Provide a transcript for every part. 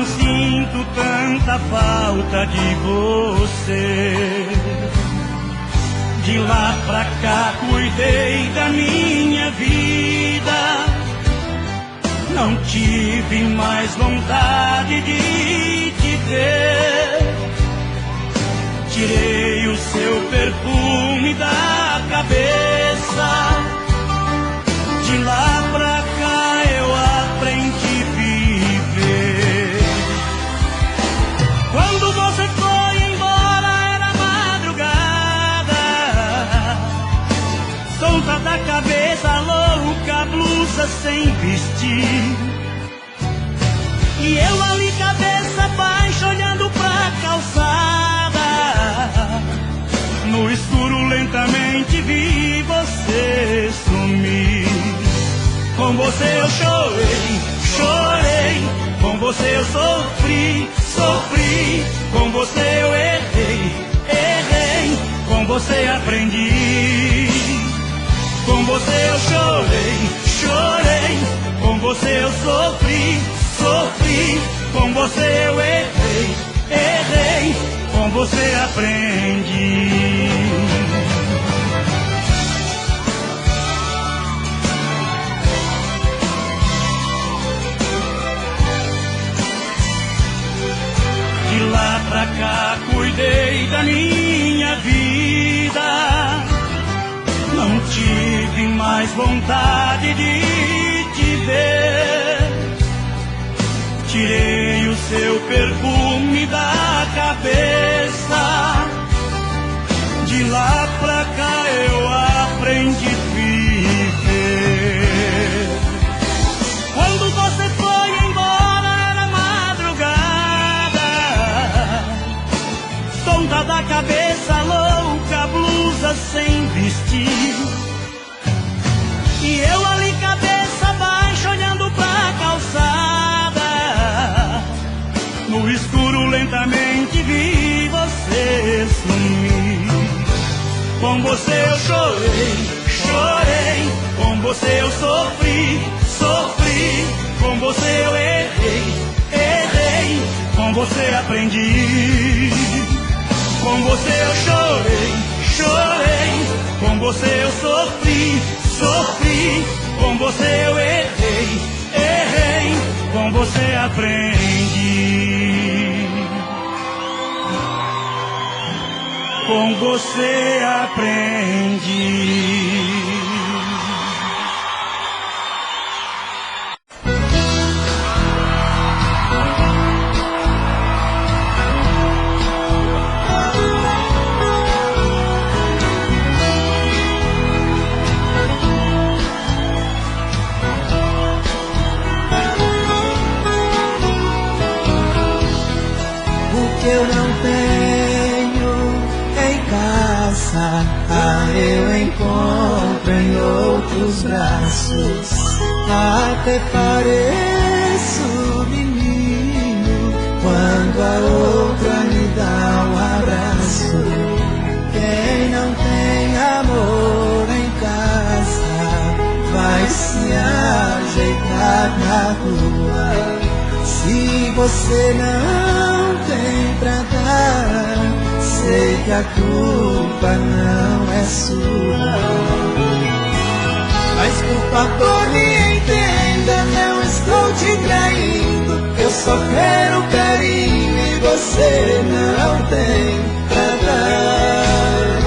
não sinto tanta falta de você. De lá pra cá cuidei da minha vida, não tive mais vontade de te ver. Tirei o seu perfume da cabeça, de lá pra cá eu aprendi a viver. Quando você foi embora era madrugada, tonta da cabeça, louca, blusa sem vestir. E eu ali cabeça baixa olhando pra calçada, no escuro lentamente vi você sumir. Com você eu chorei, chorei, com você eu sofri, sofri, com você eu errei, errei, com você aprendi. Com você eu chorei, chorei, com você eu sofri, sofri, com você eu errei, errei, com você aprendi. De lá pra cá cuidei da minha vida, não tive mais vontade de te ver. Tirei o seu perfume da cabeça, de lá pra cá eu aprendi a viver. Quando você foi embora era madrugada, tonta da cabeça, louca, blusa sem vestir. E eu ali cabeça baixa olhando pra calçada, no escuro lentamente vi você sumir. Com você eu chorei, chorei, com você eu sofri, sofri, com você eu errei, errei, com você aprendi. Com você eu chorei, chorei, com você eu sofri, sofri, com você eu errei, errei, com você aprendi. Com você aprendi. Que eu não tenho em casa, eu encontro em outros braços. Até pareço menino quando a outra me dá um abraço. Quem não tem amor em casa vai se ajeitar na rua. Se você não tem pra dar, sei que a culpa não é sua. Mas por favor me entenda, não estou te traindo. Eu só quero carinho e você não tem pra dar.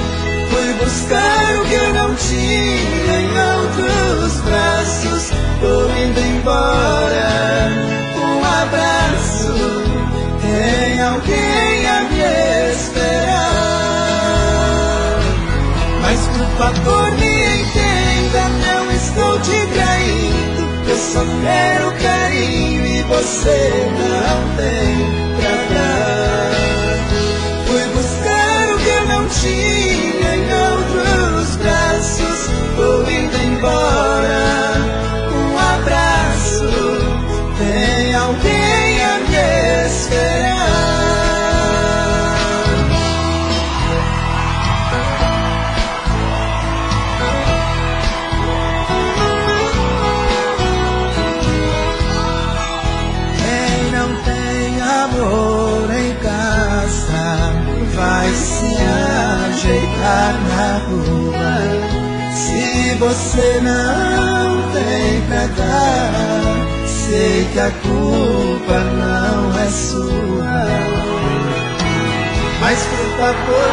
Fui buscar o que eu não tinha em outros braços. Tô indo embora. Abraço, tem alguém a me esperar. Mas por favor me entenda, não estou te traindo. Eu só quero carinho e você não tem pra dar. Fui buscar o que eu não tinha em outros braços. Tô indo embora. Um abraço, tem alguém a me esperar. Quem não tem tua. Se você não tem pra dar, sei que a culpa não é sua. Mas por favor,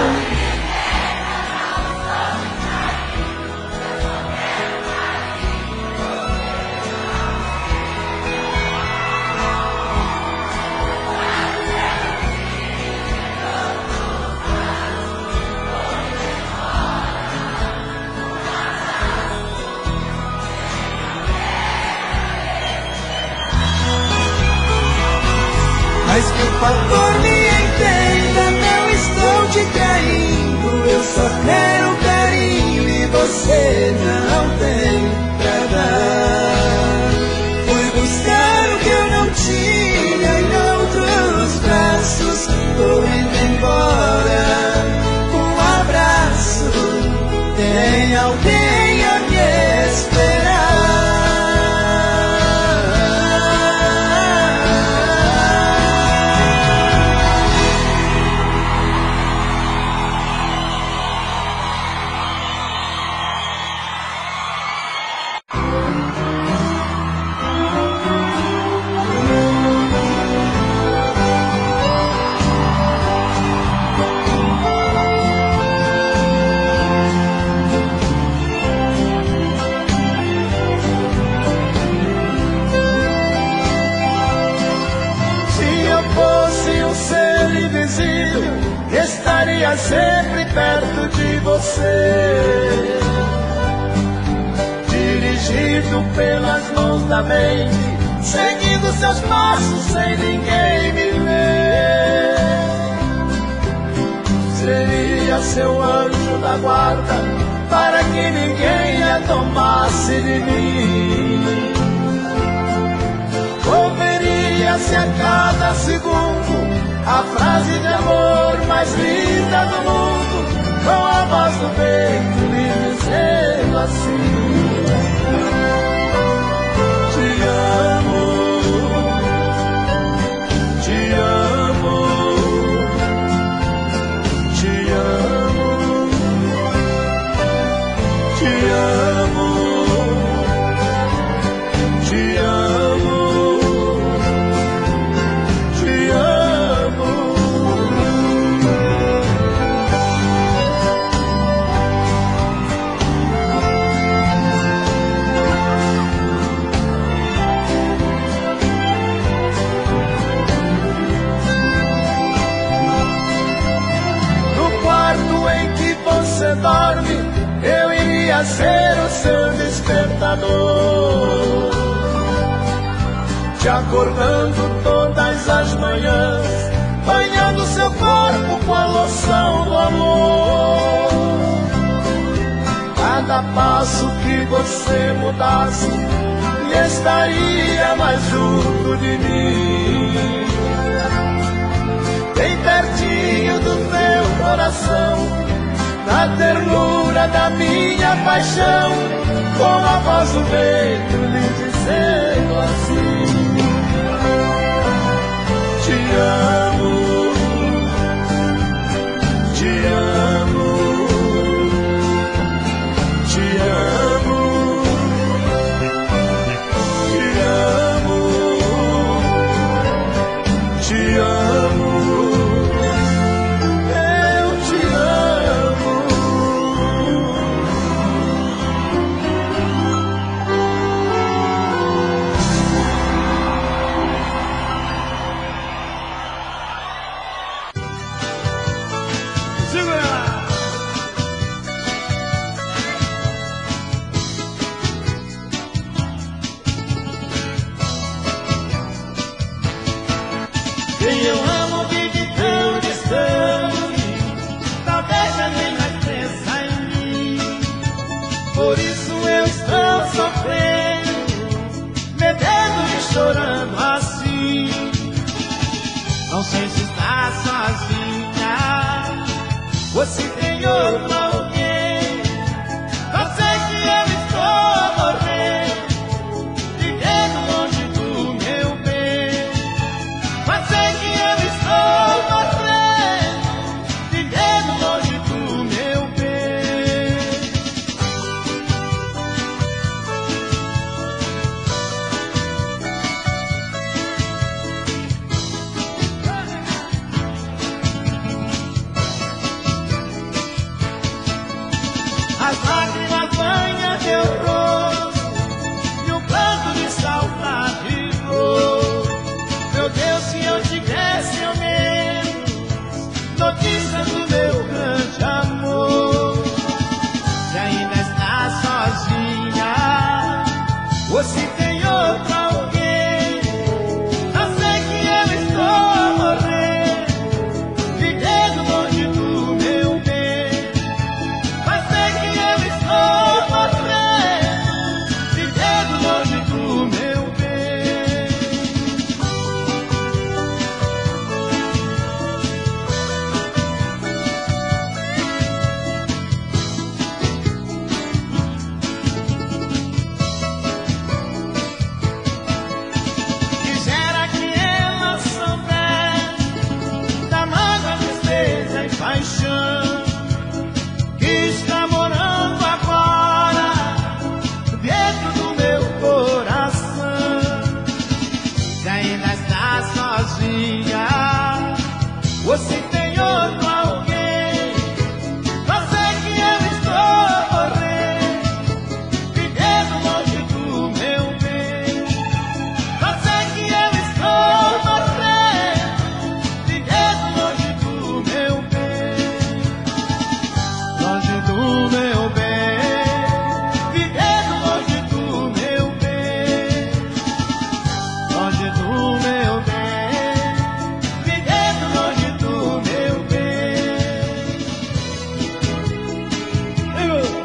mas por favor me entenda, não estou te traindo. Eu só quero carinho e você não tem pra dar. Fui buscar o que eu não tinha em outros braços. Tô indo embora, um abraço. Tem alguém a me esperar. Estaria sempre perto de você, dirigido pelas mãos da mente, seguindo seus passos sem ninguém me ver. Seria seu anjo da guarda, para que ninguém a tomasse de mim. Ouviria-se a cada segundo a frase de amor mais linda do mundo, com a voz do vento lhe dizendo assim: te amo, te amo, te amo, te amo, te amo. Você dorme, eu iria ser o seu despertador, te acordando todas as manhãs, banhando seu corpo com a loção do amor. Cada passo que você mudasse, estaria mais junto de mim, bem pertinho do meu coração, na ternura da minha paixão, com a voz do vento lhe dizendo assim: te amo, te amo, te amo, te amo, te amo. Quem eu amo vive tão distante, talvez já nem mais pensa em mim. Por isso eu estou sofrendo, bebendo e chorando assim. Não sei se está sozinha, ou se tem outro alguém. Só sei que eu estou morrendo, vivendo longe do meu bem. Mas sei que eu estou morrendo, vivendo longe do meu bem. as lágrimas banham teu rosto e um canto de saudade flor. Meu Deus, se eu tivesse ao menos notícia do meu grande amor. Se ainda está sozinha ou se tem outro alguém, eu sei que eu estou morrendo, vivendo longe do meu bem. Mas sei que eu estou morrendo, vivendo longe do meu bem. Quisera que ela soubesse da mágoa, tristeza e paixão que está morando agora dentro do meu coração. Se ainda está sozinha ou se tem outro alguém, só sei que eu estou morrendo, vivendo longe do meu bem. Só sei que eu estou morrendo, vivendo longe do meu bem. Longe do meu bem, vivendo longe do meu bem. Longe do meu bem, vivendo longe do meu bem.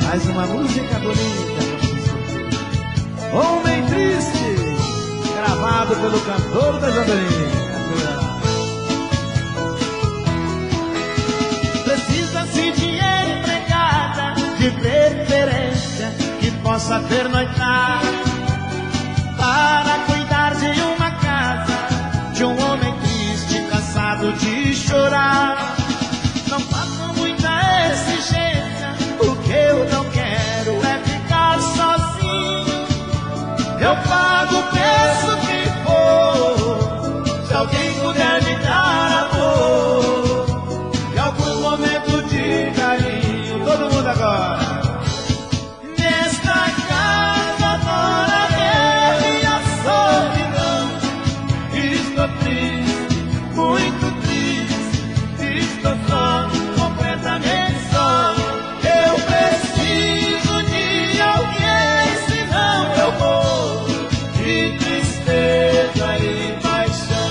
Mais uma música bonita pra você escutar. Homem Triste, gravado pelo cantor da Jandarinha. Precisa-se de empregada, de preferência, que possa pernoitar, para cuidar de uma casa, de um homem triste, cansado de chorar. Não faço muita exigência, o que eu não quero é ficar sozinho. Eu pago o preço que for, se alguém puder me dar amor, e algum momento de carinho. Todo mundo agora. Nesta casa mora eu e a solidão. Estou triste, muito triste, estou só, completamente só. Eu preciso de alguém, senão eu morro de tristeza e paixão.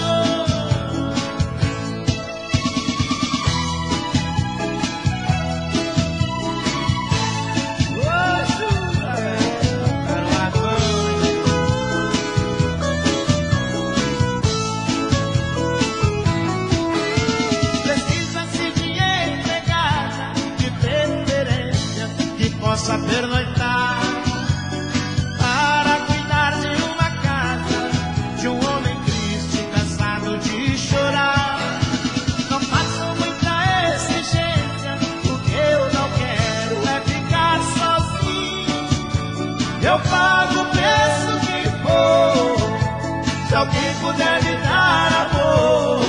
Precisa-se de empregada, de preferência, que possa pernoitar, para cuidar de uma casa, de um homem triste, cansado de chorar. Não faço muita exigência, o que eu não quero é ficar sozinho. Eu pago o preço que for, se alguém puder me dar amor,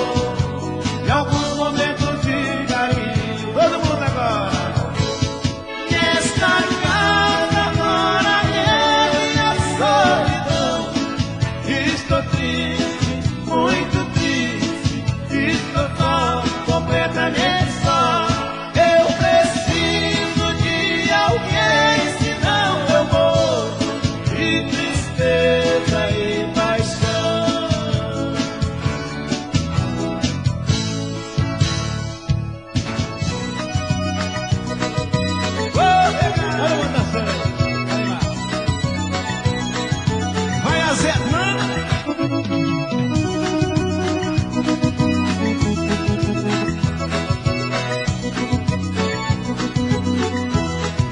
e alguns momentos de carinho. Todo mundo agora. Nesta casa mora eu e a solidão. Estou triste, muito triste, estou só, completamente só. Eu preciso de alguém, senão eu morro de tristeza e paixão. Vai a Zé,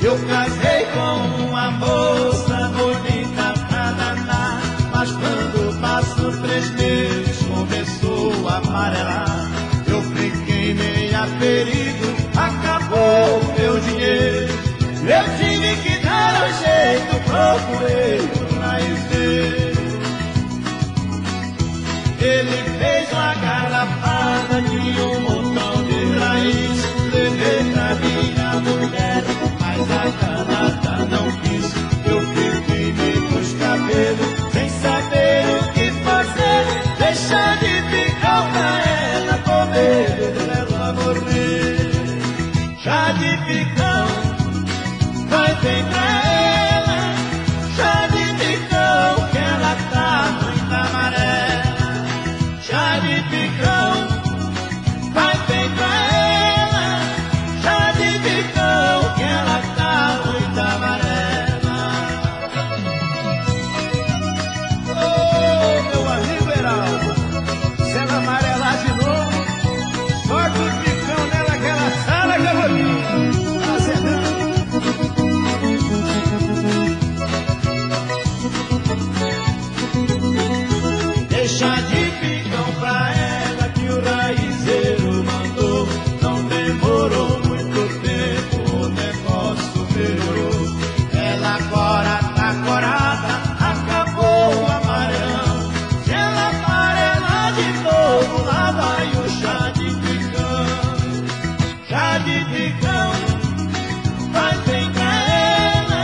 eu casei com uma moça bonita pra danar, mas quando passou 3 meses começou a amarelar. Eu fiquei meio a perigo, acabou o meu dinheiro. Eu tive que dar um jeito, procurei o raiz dele. Ele fez uma garrafada de um montão de raiz. Levei pra minha mulher, mas a cana chá de picão, faz bem pra ela, chá de picão, que ela tá muito amarela. Chá de picão, faz bem pra ela, chá de picão, que ela tá muito amarela. Ô, meu amigo Heraldo, se ela amarelar de novo, sorte o picão nela que ela sala que eu vou vir. Deixa de picão pra ela que o raizeiro mandou. Não demorou muito tempo, o negócio melhorou. Ela agora tá corada, acabou o amarelão. Se ela amarela de novo, lá vai o chá de picão. Chá de picão, faz bem pra ela,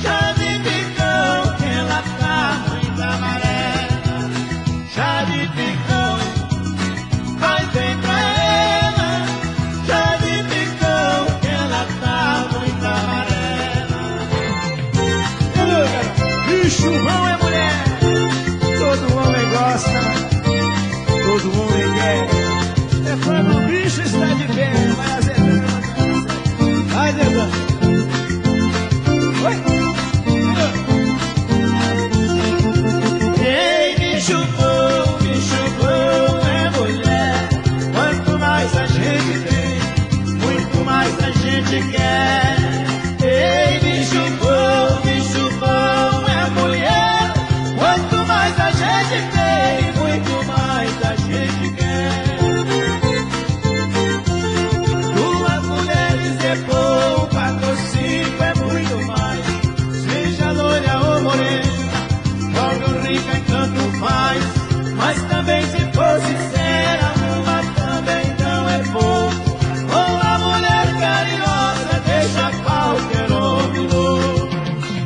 chá de picão, que ela tá muito amarela. Chá de picão, faz bem pra ela, chá de picão, que ela tá muito amarela. Bicho bom é mulher, todo homem gosta, todo homem quer. É quando o bicho está de pé, vai azedando, vai azedando. Oi! Ei, bicho bom é mulher. Quanto mais a gente tem, muito mais a gente quer. Ei, bicho bom é mulher. Quanto mais a gente tem, muito mais a gente quer. Duas mulheres é bom, 4 ou 5 é muito mais. Seja loira ou morena, pobre ou rica, tanto faz. Mas também se for sincera, uma também não é bom. Uma mulher carinhosa deixa qualquer homem louco.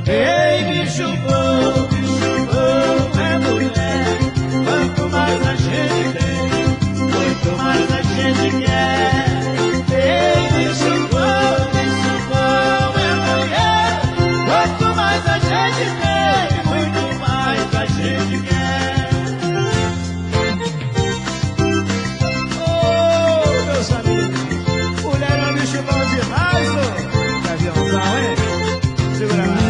Ei, bicho bom é mulher. Quanto mais a gente tem, muito mais a gente quer. Ei, bicho bom é mulher. Quanto mais a gente tem, muito mais a gente quer. Mulher é um bicho bom demais, ô! Que aviãozão, hein? Segura lá.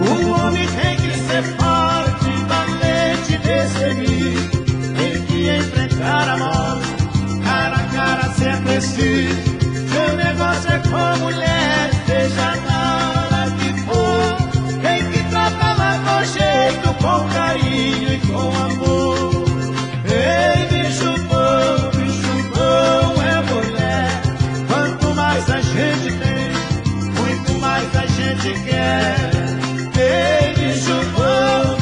O homem tem que ser forte, valente, destemido. Tem que enfrentar a morte, cara a cara se é preciso. Seu negócio é com mulher, seja na hora que for. Tem que tratá-la com jeito, com carinho e com amor. Ei, bicho bom é mulher. Quanto mais a gente tem, muito mais a gente quer. Ei, bicho bom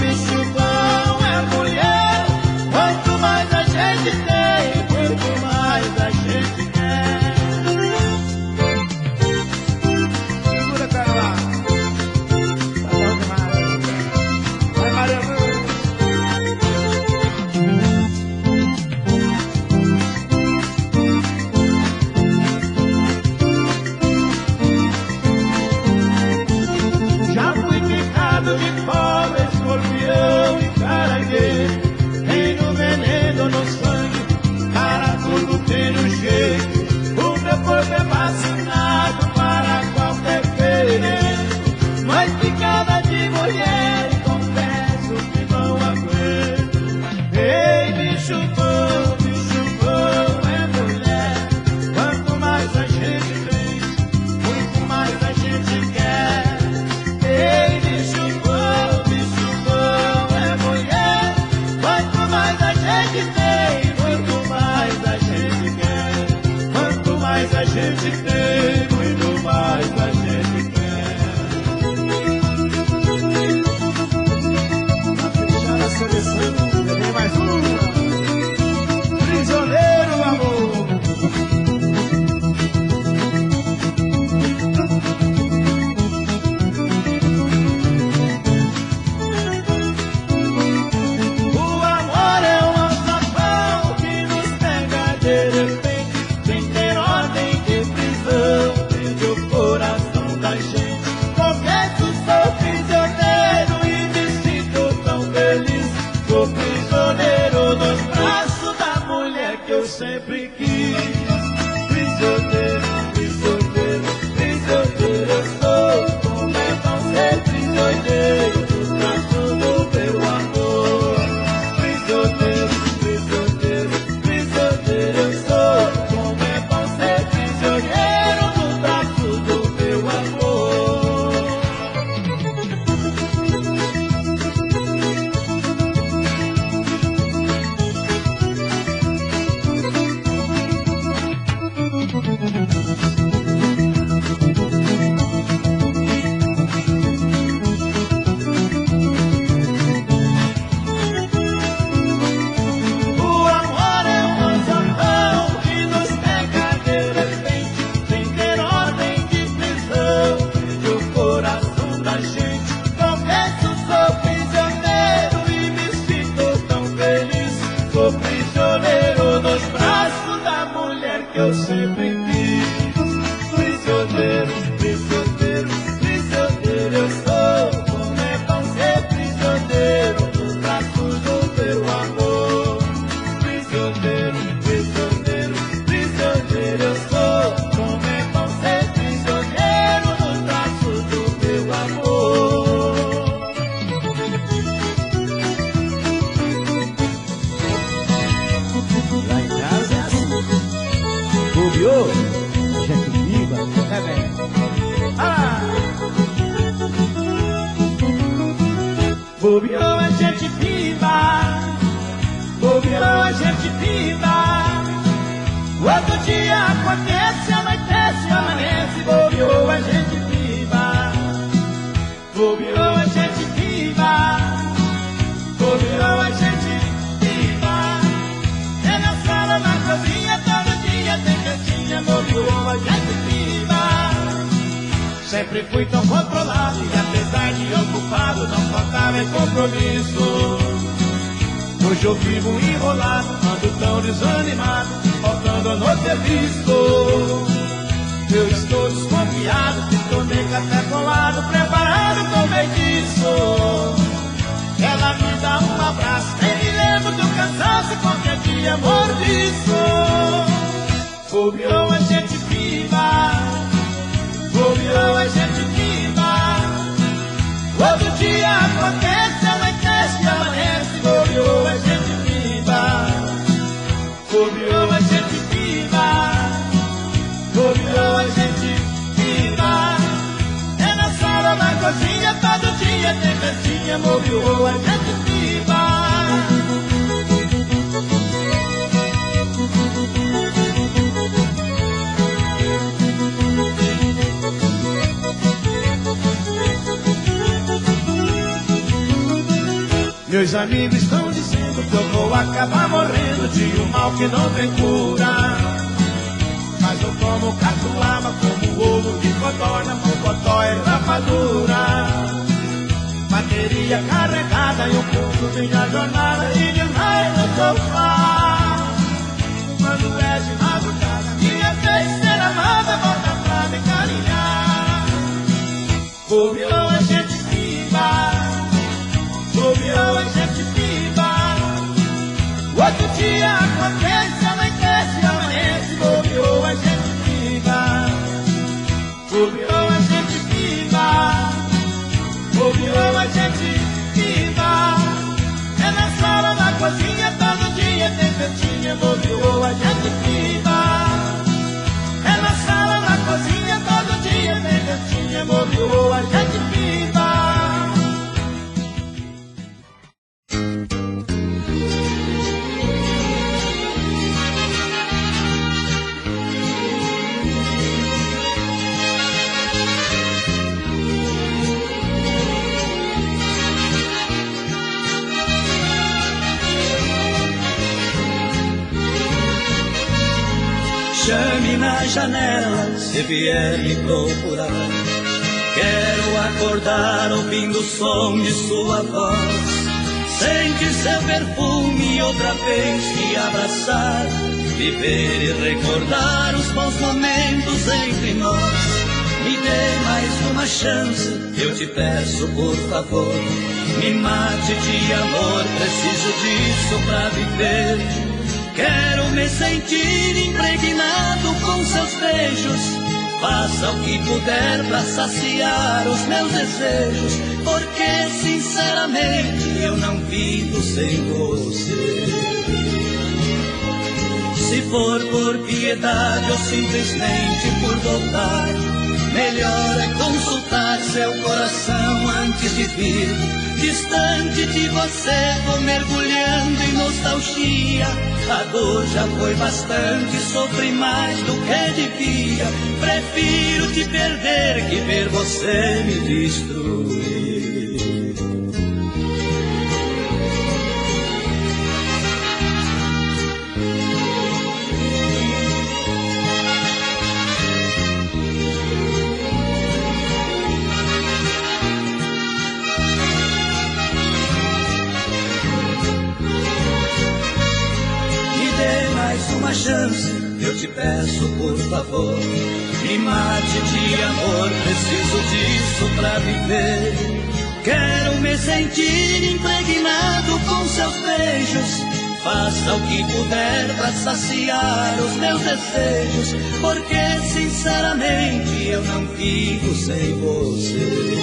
é mulher. Quanto mais a gente tem, muito mais a gente quer. Segura, cara lá. Tá bom demais. Vai, Maria. Já fui picado de cobra, escorpião e caranguejo. Tem no veneno, no sangue, cara, tudo tem no jeito. O meu corpo é vacinado para qualquer veneno. Mas picada de mulher, confesso que não aguento. Ei, bicho bom é mulher. Quanto mais a gente tem, muito mais a gente quer. Ei, bicho bom é mulher. Quanto mais a gente tem, muito mais a gente quer. Quanto mais a gente tem, muito mais a gente quer. Pra fechar a seleção, tem mais uma. Prisioneiro, amor. sempre quis. Prisioneiro, prisioneiro, prisioneiro eu sou. Como é bom ser prisioneiro do braço do meu amor. Prisioneiro, prisioneiro, prisioneiro eu sou. Como é bom ser prisioneiro do braço do meu amor. O amor é um anzapão que nos pega de repente, sem ter ordem de prisão. E o coração da gente, confesso, sou prisioneiro e me sinto tão feliz. Sou prisioneiro nos braços da mulher que eu sempre quis. Prisioneiro, prisioneiro, prisioneiro eu sou. Como é bom ser prisioneiro nos braços do meu amor. Prisioneiro, prisioneiro, prisioneiro eu sou. Como é bom ser prisioneiro nos braços do meu amor. Lá em casa é assim. Bobeou, gente viva, é bem. Bobeou a gente viva, bobeou a gente viva. Outro dia acontece, anoitece, amanhece. Bobeou a gente viva, bobeou a gente viva, bobeou a gente viva. É na sala, na cozinha, todo dia tem festinha. Bobeou a gente viva. Sempre fui tão controlado e apesar de ocupado não faltava compromisso. Hoje eu vivo enrolado, ando tão desanimado, faltando no serviço. Eu estou desconfiado, que tomei café colado, preparado com feitiço. Ela me dá um abraço, nem me lembro do cansaço, qualquer dia mordiço. Bobeou a gente viva, bobeou a gente viva. Outro dia acontece, anoitece, amanhece. Bobeou a gente viva, bobeou a gente viva, bobeou a gente viva. É na sala, na cozinha, todo dia tem festinha. Bobeou a gente viva. Meus amigos estão dizendo que eu vou acabar morrendo de um mal que não tem cura. Mas eu como catuaba, como ovo de codorna, mocotó e rapadura. Bateria carregada e um pouco minha jornada e demais no sofá. Quando é de madrugada, minha vez de ser amada, volta pra me carinhar. Bobeou a gente viva, bobeou a gente viva. Outro dia acontece, anoitece, amanhece. Bobeou a gente viva, bobeou a gente viva, bobeou a gente viva. É na sala, na cozinha, todo dia tem festinha. Bobeou a gente viva. É na sala, na cozinha, todo dia tem festinha. Bobeou a gente viva. Chame na janela se vier me procurar. Quero acordar ouvindo o som de sua voz, sentir seu perfume e outra vez te abraçar, viver e recordar os bons momentos entre nós. Me dê mais uma chance, eu te peço por favor. Me mate de amor, preciso disso pra viver. Quero me sentir impregnado com seus beijos. Faça o que puder pra saciar os meus desejos, porque sinceramente eu não vivo sem você. Se for por piedade ou simplesmente por voltar, melhor é consultar seu coração antes de vir. Distante de você vou mergulhando em nostalgia. A dor já foi bastante, sofri mais do que devia. Prefiro te perder que ver você me destruir. Uma chance, eu te peço por favor. Me mate de amor, preciso disso pra viver. Quero me sentir impregnado com seus beijos. Faça o que puder pra saciar os meus desejos, porque sinceramente eu não vivo sem você.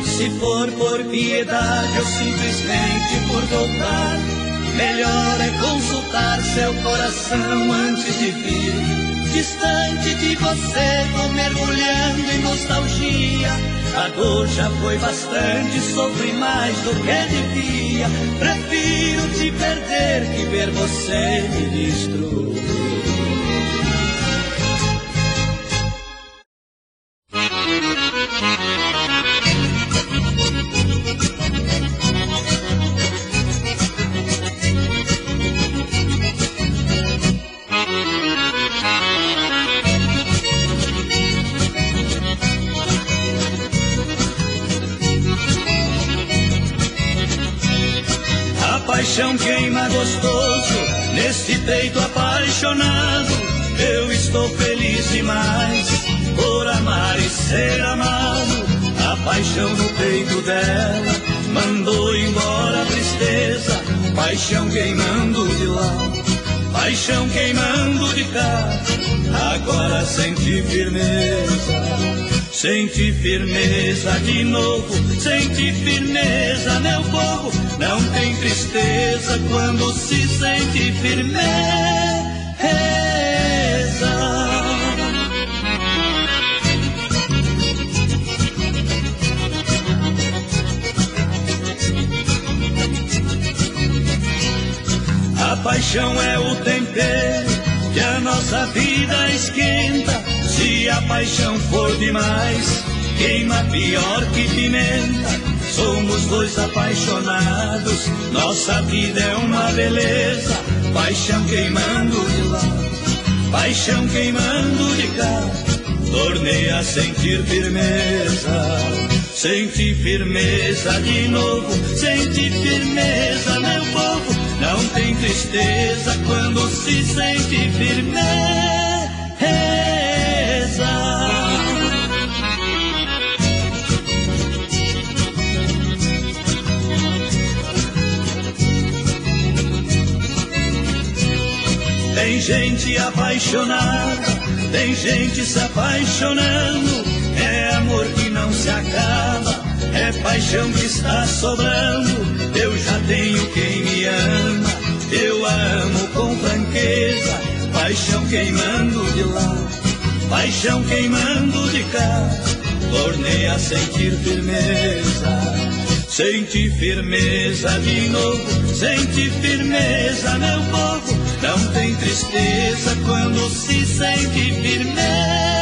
Se for por piedade ou simplesmente por voltar, melhor é consultar seu coração antes de vir. Distante de você vou mergulhando em nostalgia. A dor já foi bastante, sofri mais do que devia. Prefiro te perder que ver você me destruir. Paixão queima gostoso nesse peito apaixonado. Eu estou feliz demais por amar e ser amado. A paixão no peito dela mandou embora a tristeza. Paixão queimando de lá, paixão queimando de cá. Agora senti firmeza. Senti firmeza de novo, senti firmeza, meu povo. Não tem tristeza quando se sente firmeza. A paixão é o tempero que a nossa vida esquenta. Se a paixão for demais, queima pior que pimenta. Somos dois apaixonados, nossa vida é uma beleza. Paixão queimando de lá, paixão queimando de cá. Tornei a sentir firmeza, senti firmeza de novo. Senti firmeza, meu povo. Não tem tristeza quando se sente firmeza. Tem gente apaixonada, tem gente se apaixonando. É amor que não se acaba, é paixão que está sobrando. Eu já tenho quem me ama, eu a amo com franqueza. Paixão queimando de lá, paixão queimando de cá. Tornei a sentir firmeza, senti firmeza de novo. Senti firmeza, meu povo. Não tem tristeza quando se sente firmeza.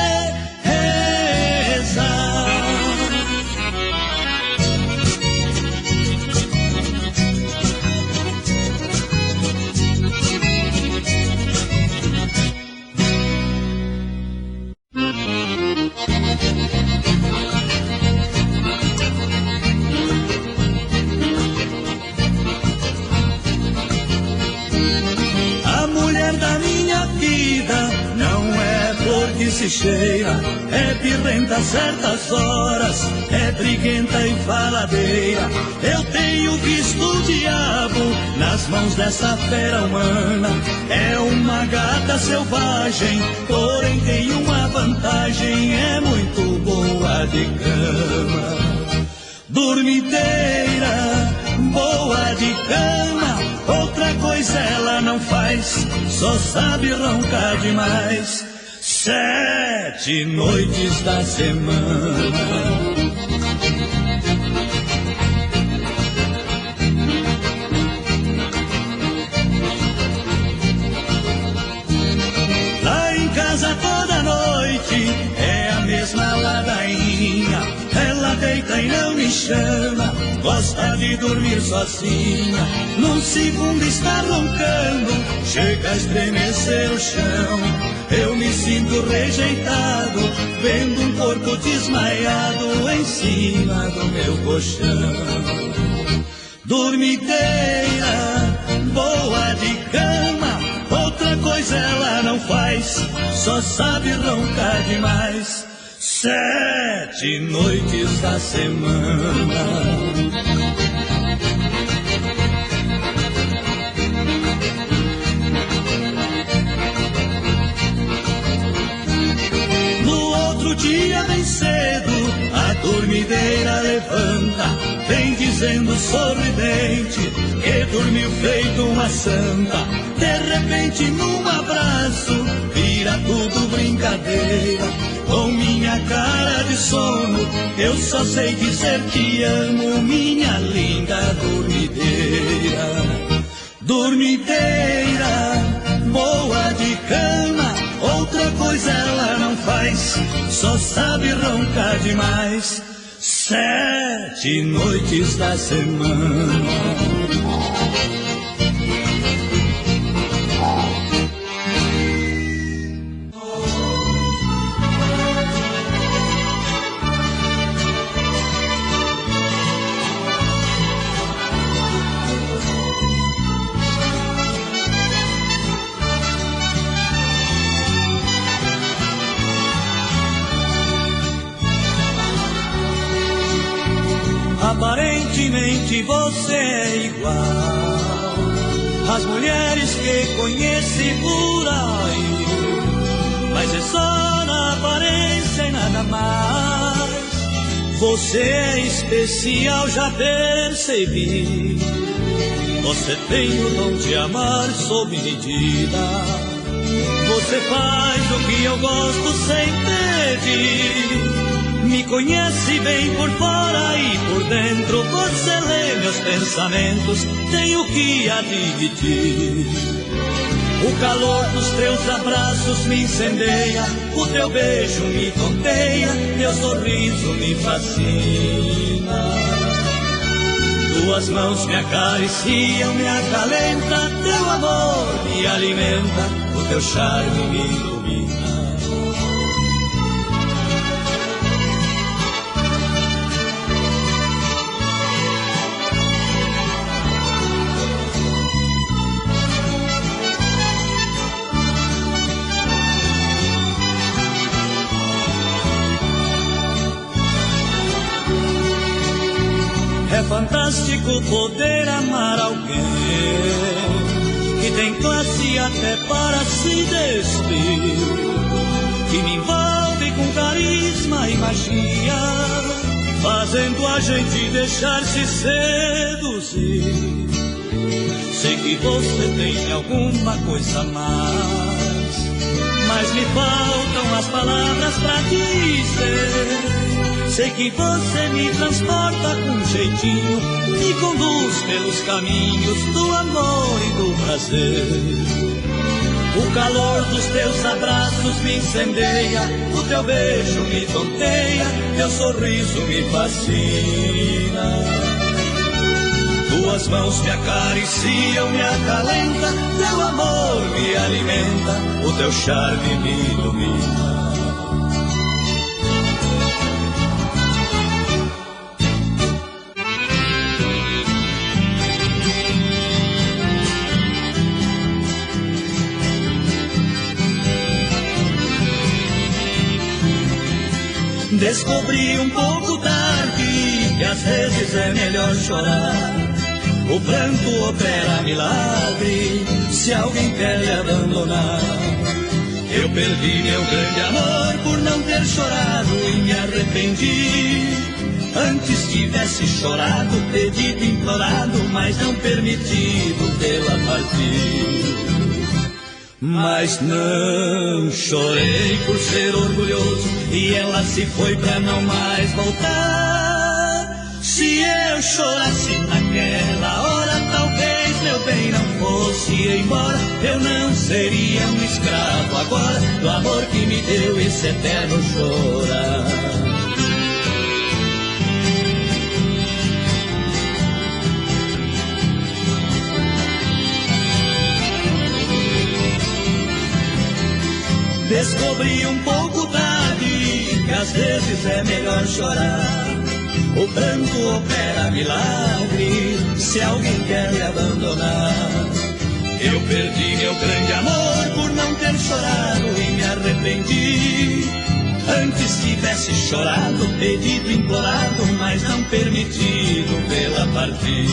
bicheira, é birrenta a certas horas, é briguenta e faladeira. Eu tenho visto o diabo nas mãos dessa fera humana. É uma gata selvagem, porém tem uma vantagem, é muito boa de cama. Dormideira, boa de cama, outra coisa ela não faz, só sabe roncar demais. 7 noites da semana. Toda noite é a mesma ladainha. Ela deita e não me chama, gosta de dormir sozinha. Num segundo está roncando, chega a estremecer o chão. Eu me sinto rejeitado, vendo um corpo desmaiado em cima do meu colchão. Dormideira, boa de cama, outra coisa ela não faz, só sabe roncar demais. 7 noites da semana. Outro dia bem cedo, a dormideira levanta, vem dizendo sorridente que dormiu feito uma santa. De repente num abraço, vira tudo brincadeira. Com minha cara de sono, eu só sei dizer que amo, minha linda dormideira. Dormideira, boa de cama, outra coisa ela não faz, só sabe roncar demais. 7 noites da semana. Aparentemente você é igual às mulheres que conheci por aí, mas é só na aparência e nada mais. Você é especial, já percebi. Você tem o dom de amar sob medida. Você faz o que eu gosto sem pedir. Me conhece bem por fora e por dentro, você lê meus pensamentos, tenho que admitir. O calor dos teus abraços me incendeia, o teu beijo me tonteia, teu sorriso me fascina. Tuas mãos me acariciam, me acalenta, teu amor me alimenta, o teu charme me ilumina. É fantástico poder amar alguém que tem classe até para se despir, que me envolve com carisma e magia, fazendo a gente deixar-se seduzir. Sei que você tem alguma coisa a mais, mas me faltam as palavras pra dizer. Sei que você me transporta com jeitinho, me conduz pelos caminhos do amor e do prazer. O calor dos teus abraços me incendeia, o teu beijo me tonteia, teu sorriso me fascina. Tuas mãos me acariciam, me acalenta, teu amor me alimenta, o teu charme me ilumina. Descobri um pouco tarde que às vezes é melhor chorar. O pranto opera milagre se alguém quer lhe abandonar. Eu perdi meu grande amor por não ter chorado e me arrependi. Antes tivesse chorado, pedido, implorado, mas não permitido vê-la partir. Mas não chorei por ser orgulhoso e ela se foi pra não mais voltar. Se eu chorasse naquela hora, talvez meu bem não fosse embora. Eu não seria um escravo agora do amor que me deu esse eterno chorar. Descobri um pouco tarde que às vezes é melhor chorar. O pranto opera milagre se alguém quer me abandonar. Eu perdi meu grande amor por não ter chorado e me arrependi. Antes tivesse chorado, pedido, implorado, mas não permitido vê-la partir.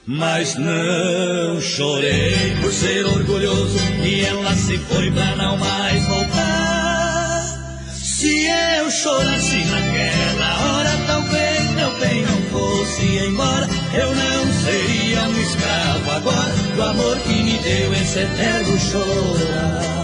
Mas não chorei por ser orgulhoso e ela se foi pra não mais voltar. Se eu chorasse naquela hora, talvez meu bem não fosse embora. Eu não seria um escravo agora do amor que me deu esse eterno chorar.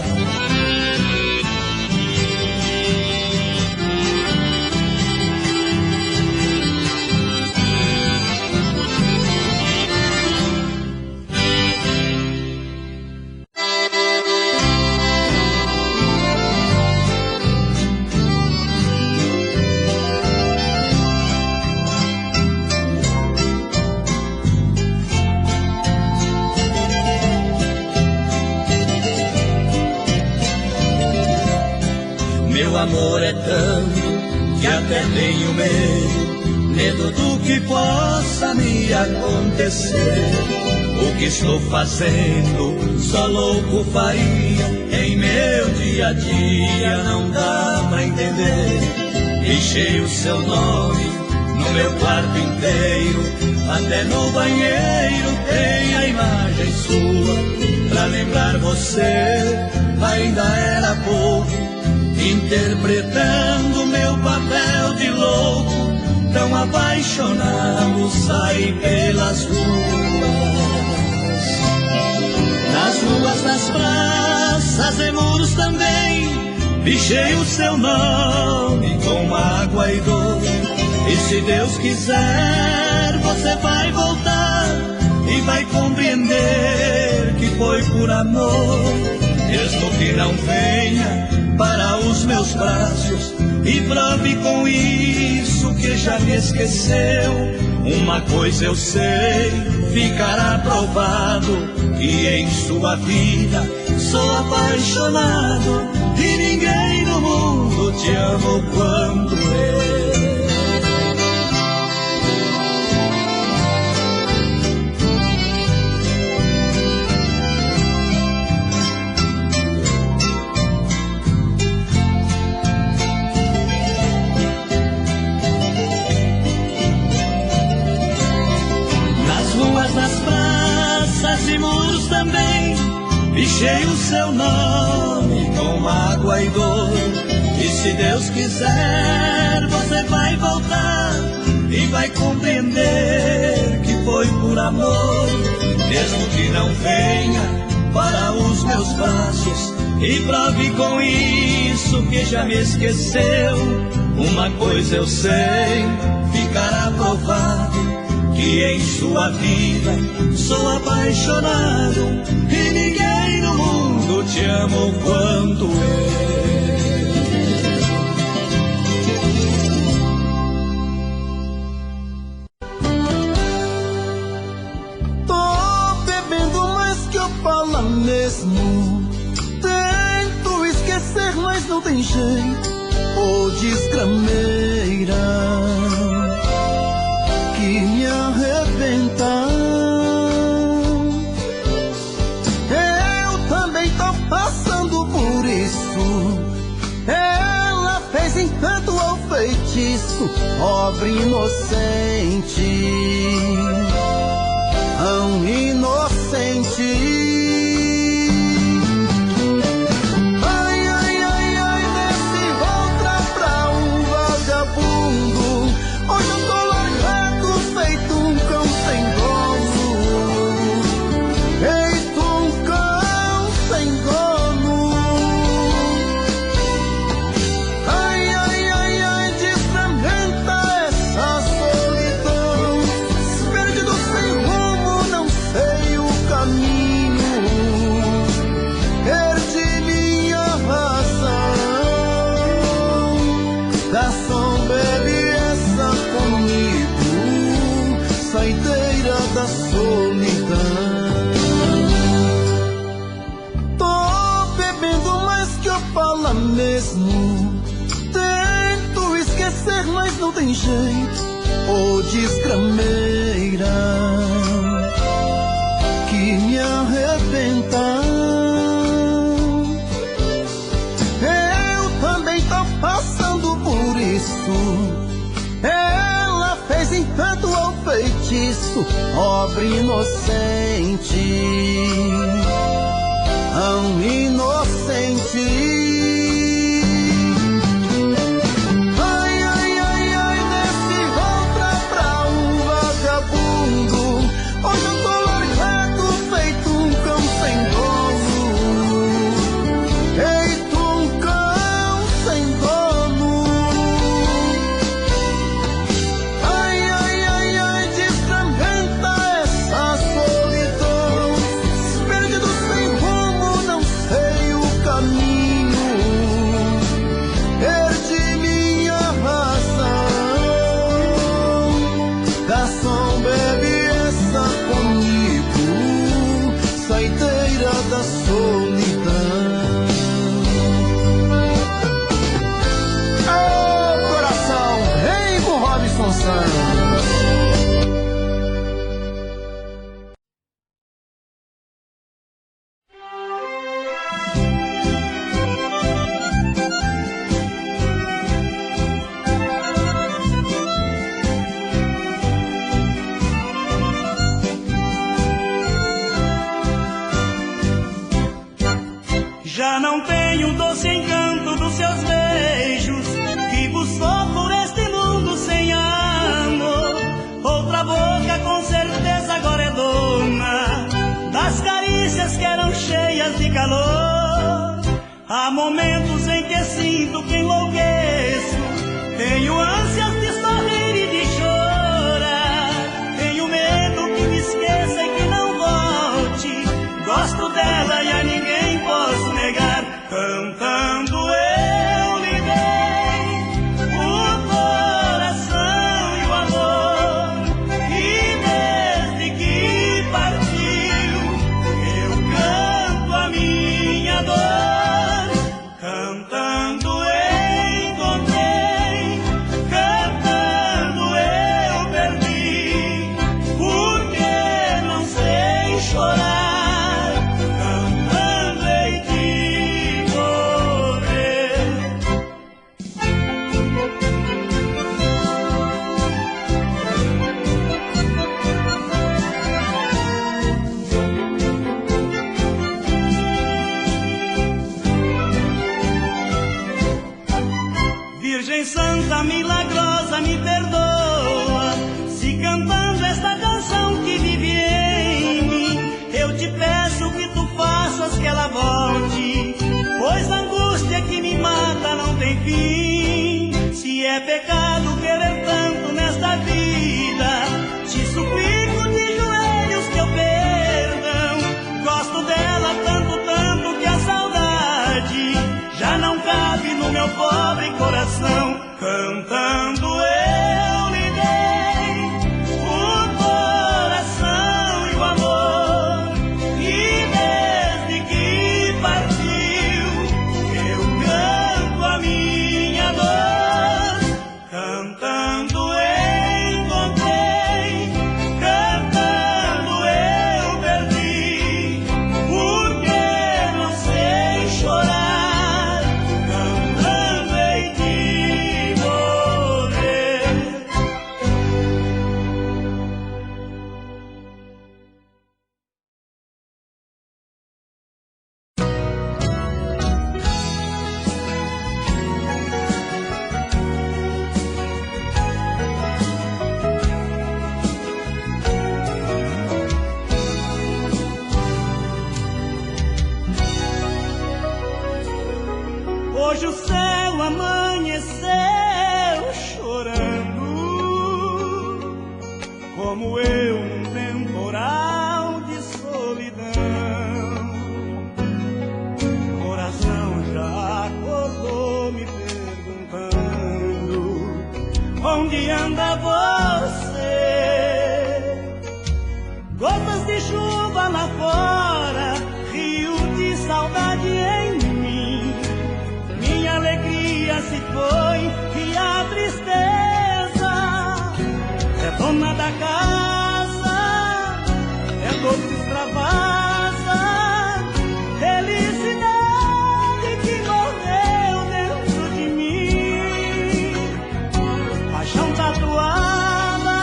Meu amor é tanto que até tenho medo do que possa me acontecer. O que estou fazendo só louco faria em meu dia a dia, não dá pra entender. Deixei o seu nome no meu quarto inteiro, até no banheiro tem a imagem sua. Pra lembrar você ainda era pouco, interpretando meu papel de louco, tão apaixonado, saí pelas ruas. Nas ruas, nas praças e muros também, pichei o seu nome com água e dor. E se Deus quiser, você vai voltar e vai compreender que foi por amor. Mesmo que não venha para os meus braços e prove com isso que já me esqueceu. Uma coisa eu sei, ficará provado que em sua vida sou apaixonado e ninguém no mundo te amou quanto eu. Nas praças e muros também, pichei o seu nome com água e dor. E se Deus quiser, você vai voltar e vai compreender que foi por amor. Mesmo que não venha para os meus braços e prove com isso que já me esqueceu. Uma coisa eu sei, ficará provado que em sua vida sou apaixonado e ninguém no mundo te amou quanto eu. Tô bebendo mais que eu falo mesmo. Tento esquecer, mas não tem jeito. Ô desgrameira que me arrebenta. Eu também tô passando por isso. Ela fez feitiço, pobre inocente, tão inocente. Da solidão, tô bebendo mais que eu falo mesmo. Tento esquecer, mas não tem jeito. Ô desgrameira que me arrebenta. Eu também tô passando por isso. Ela fez encanto ao feitiço, pobre inocente, tão inocente. Ai, ai, ai, ai, nesse outra pra um vagabundo. Hoje eu tô largado, feito um cão sem dono. Feito um cão sem dono. Da solidão. Ô coração, vem com Robson Santos. Já não tenho o doce encanto dos seus beijos, vivo só por este mundo sem amor. Outra boca com certeza agora é dona das carícias que eram cheias de calor. Há momentos em que sinto que enlouqueço, tenho ânsias de sorrir e de chorar. Tenho medo que me esqueça e que não volte. Gosto dela e a ninguém posso negar. Cantando eu lhe dei o coração e o amor, e desde que partiu eu canto a minha dor. Cantando eu como eu num temporal de solidão. Coração já acordou me perguntando: onde anda você? Gotas de chuva lá fora, rio de saudade em mim. Minha alegria se foi e a tristeza é dona da casa, é dor que extravasa, felicidade que morreu dentro de mim. Paixão tatuada,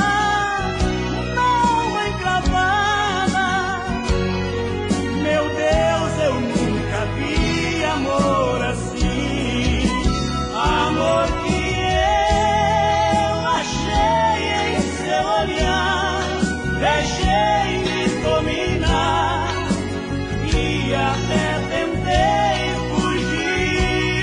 não encravada. Meu Deus, eu nunca vi amor assim. Amor que eu achei em seu olhar, deixei-me dominar e até tentei fugir.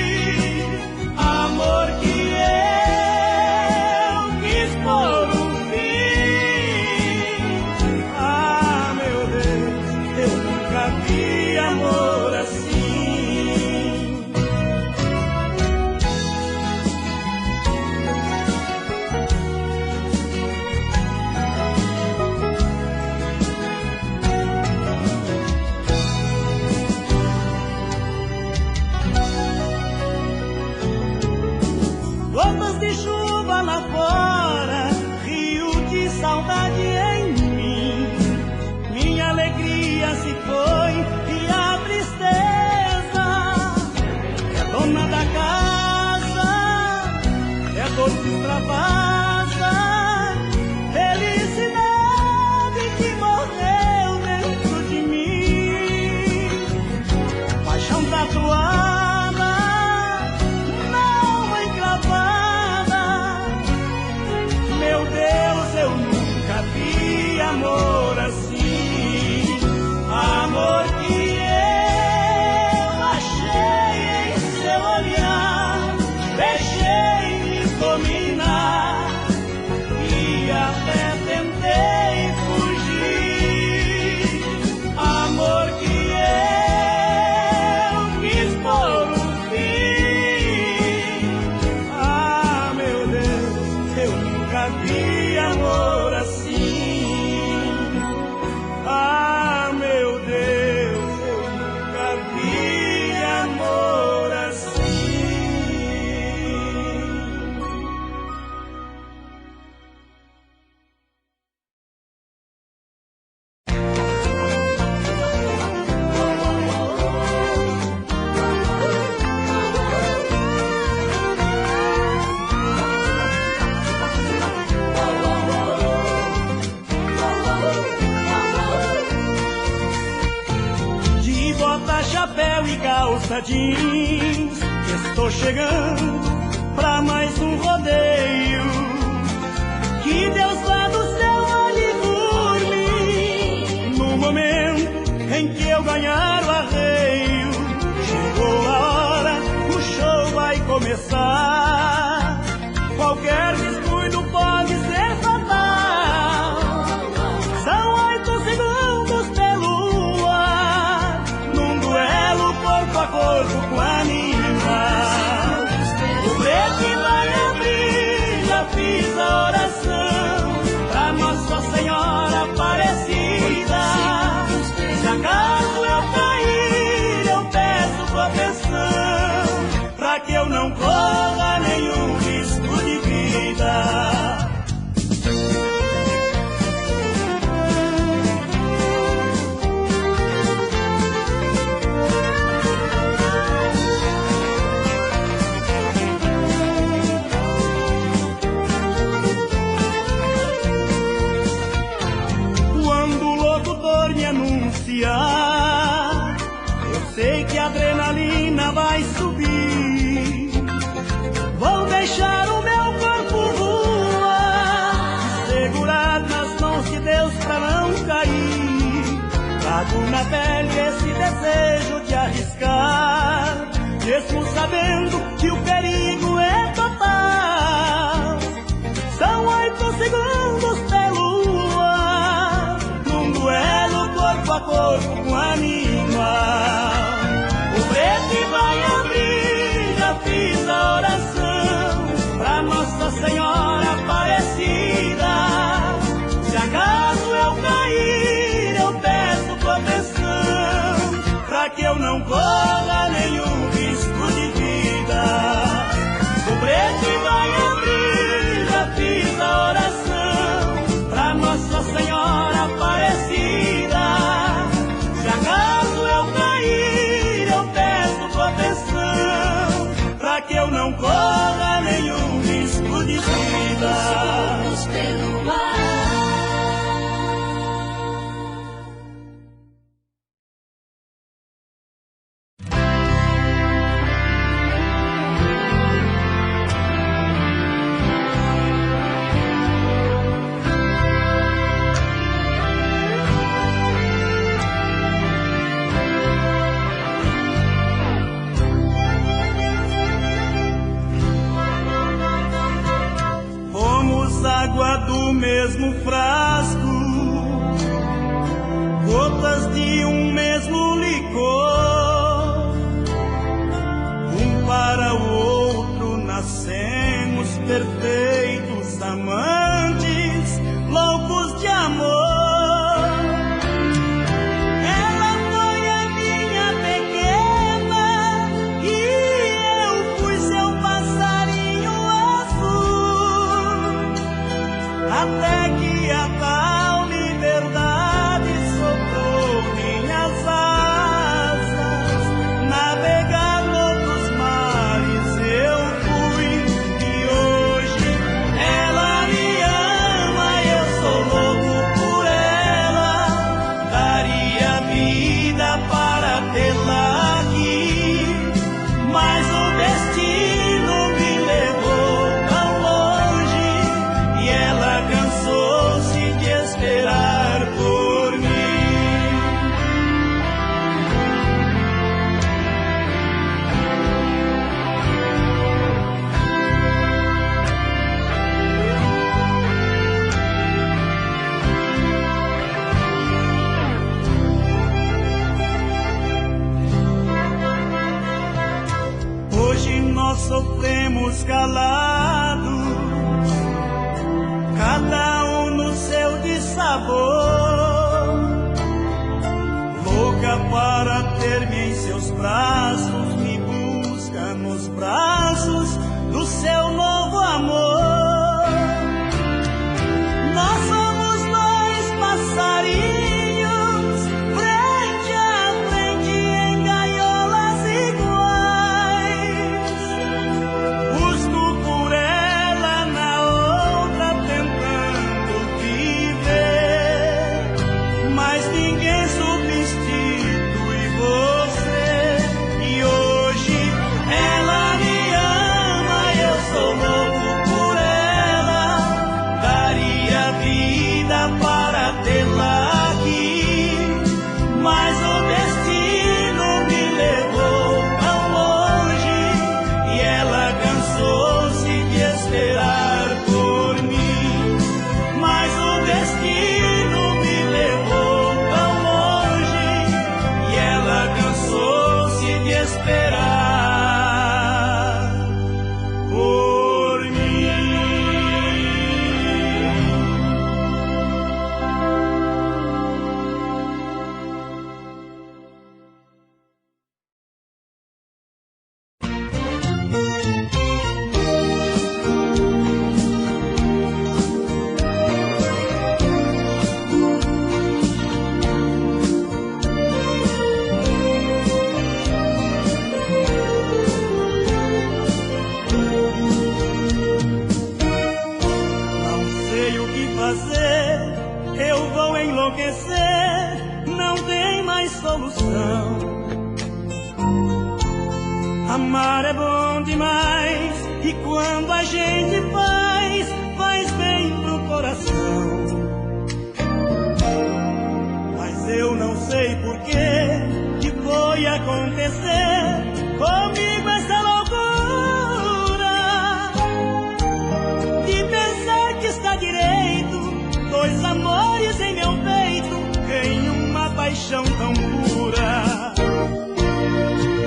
Amor que eu quis por um fim. Ah, meu Deus, eu nunca vi amor assim. Gotas de chuva lá fora, rio de saudade em mim. Minha alegria se foi e a tristeza é dona da casa, é dor que extravasa, felicidade que morreu dentro de mim. Paixão tatuada, não encravada. Meu Deus, eu nunca vi amor assim. Amor que eu achei em seu olhar, deixei-me dominar e até tentei fugir. Amor que eu quis por um fim. Ah, meu Deus, eu nunca vi amor assim. Ah, meu Deus, eu nunca vi amor assim. De bota, chapéu e calça jeans, estou chegando pra mais um rodeio. Que Deus vá do céu olhe por mim, no momento em que eu ganhar o arreio. Chegou a hora, o show vai começar. Qualquer descuido pode ser fatal. São 8 segundos pelo ar, num duelo corpo a corpo com a animal. O brete vai abrir, já fiz a oração pra Nossa Senhora Aparecida. Se acaso eu cair, eu peço proteção, pra que eu não corra nenhum risco de vida. Quando o locutor me anunciar, eu sei que a adrenalina vai subir. Vou deixar o meu corpo voar, segurar nas mãos de Deus pra não cair. Trago na pele esse desejo de arriscar, mesmo sabendo que o perigo é total. São 8 segundos pelo corpo animal. O preto vai abrir, já fiz a oração pra Nossa Senhora Aparecida. Se acaso eu cair, eu peço proteção pra que eu não corra nenhum risco de vida. O preto vai abrir, já fiz a oração pra Nossa Senhora Aparecida. Se acaso eu cair, eu peço proteção pra que eu não corra nenhum risco de vida. Pelo mar. Água do mesmo frasco, gotas de um mesmo licor. Um para o outro nascemos perfeitos amantes, loucos de amor. Ela foi a minha pequena e eu fui seu passarinho azul. Até que a tal liberdade soprou minhas asas, navegar noutros mares eu fui, e hoje ela me ama, eu sou louco por ela, daria vida para tê-la aqui, mas o destino me levou tão longe, e ela cansou-se de esperar por mim. Hoje nós sofremos calados, cada um no seu dissabor, louca para ter-me em seus braços, me busca nos braços do seu novo amor. Nós somos dois passarinhos, frente a frente em gaiolas iguais. Busco por ela na outra tentando viver, mas ninguém substitui você. E hoje ela me ama, eu sou louco por ela, daria vida para tê-la aqui, mas o destino me levou tão longe, e ela cansou-se de esperar por mim, mas o destino me levou tão longe, e ela cansou-se de esperar por mim. Não sei o que fazer, eu vou enlouquecer, não tem mais solução. Amar é bom demais, e quando a gente faz bem pro coração. Mas eu não sei por que foi acontecer comigo essa loucura de pensar que está direito dois amores em meu peito, em uma paixão paixão tão pura.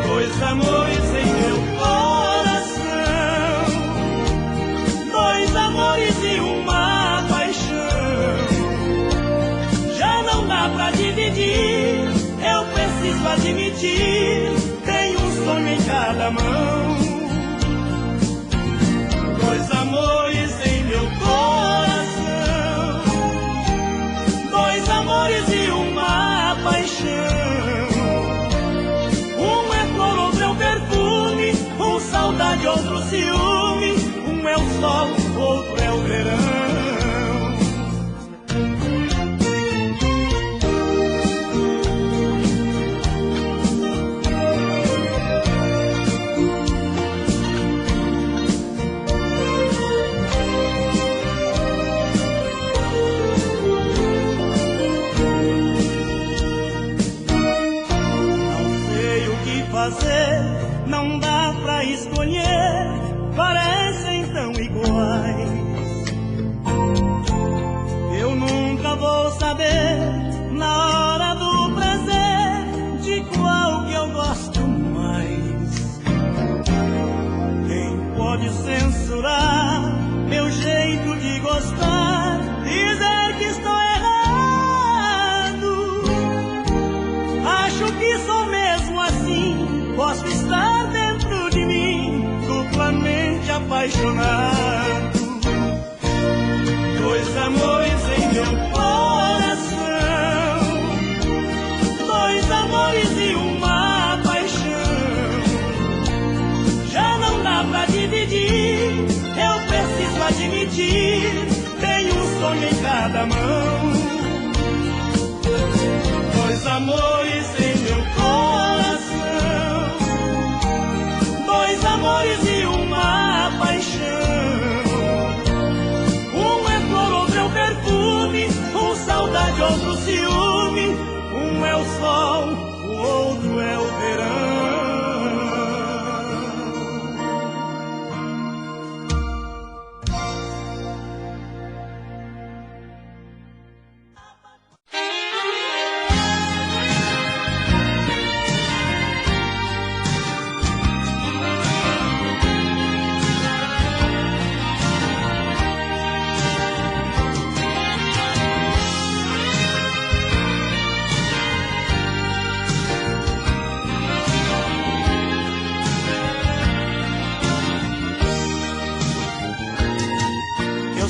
Dois amores em meu coração, dois amores e uma paixão. Já não dá pra dividir, eu preciso admitir, tenho um sonho em cada mão. Dois amores em meu coração, dois amores e uma paixão. Um é flor, outro é o perfume, um saudade, outro ciúme. Um é o sol, outro é o verão. Não dá pra escolher, parecem tão iguais. Eu nunca vou saber, na hora do prazer, de qual que eu gosto mais. Quem pode censurar meu jeito de gostar, dizer que estou errado? Acho que sou mesmo assim. Posso estar dentro de mim, duplamente apaixonado. Dois amores em meu coração, dois amores e uma paixão. Já não dá pra dividir, eu preciso admitir, tenho um sonho em cada mão. Dois amores em meu coração, dois amores e uma paixão. Um é flor, outro é o perfume, um saudade, outro ciúme. Um é o sol, o outro é o verão.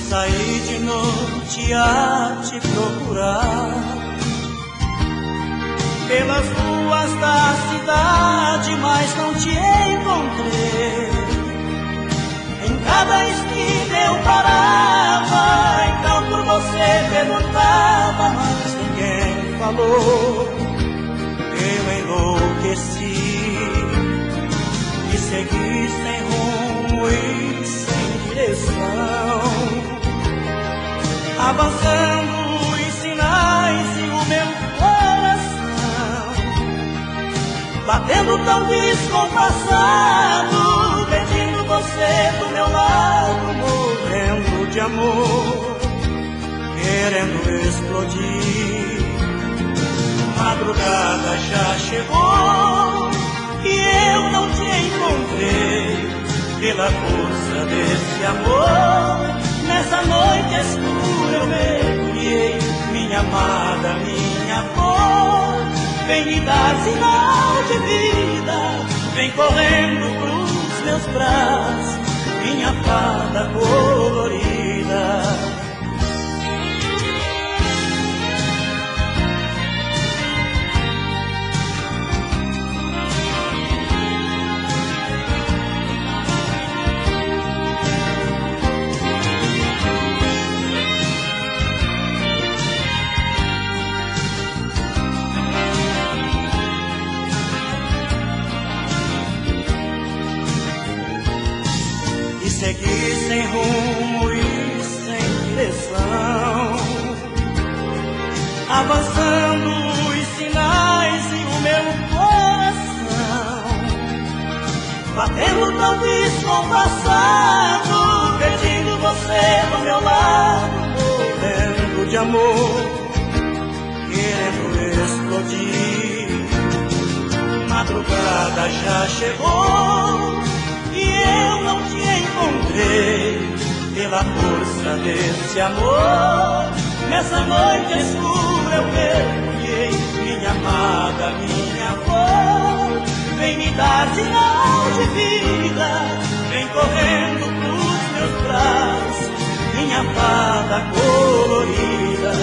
Saí de noite a te procurar pelas ruas da cidade, mas não te encontrei. Em cada esquina eu parava, então por você perguntava, mas ninguém falou. Eu enlouqueci e segui sem rumo e sem direção, avançando os sinais e o meu coração batendo tão descompassado, pedindo você do meu lado, morrendo de amor, querendo explodir. Madrugada já chegou e eu não te encontrei. Pela força desse amor, nessa noite escura eu mergulhei. Minha amada, minha flor, vem me dar sinal de vida, vem correndo pros meus braços, minha fada colorida. Segui sem rumo e sem direção, avançando os sinais e o meu coração batendo tão descompassado, pedindo você do meu lado, morrendo de amor, querendo explodir. Madrugada já chegou e eu não te encontrei. Pela força desse amor, nessa noite escura eu mergulhei. Minha amada, minha flor, vem me dar sinal de vida, vem correndo pros meus braços. Minha fada colorida,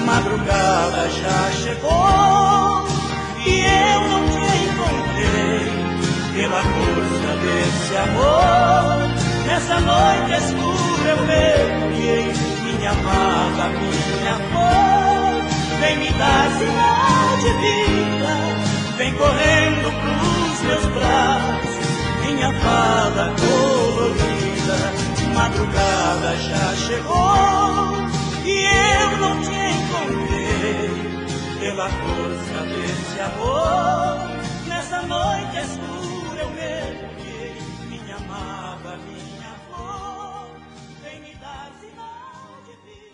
madrugada já chegou e eu não te encontrei. Pela força desse amor, nessa noite escura eu mergulhei. Minha amada, minha flor, vem me dar sinal de vida, vem correndo pros meus braços. Minha fada colorida, madrugada já chegou e eu não te encontrei. Pela força desse amor, nessa noite escura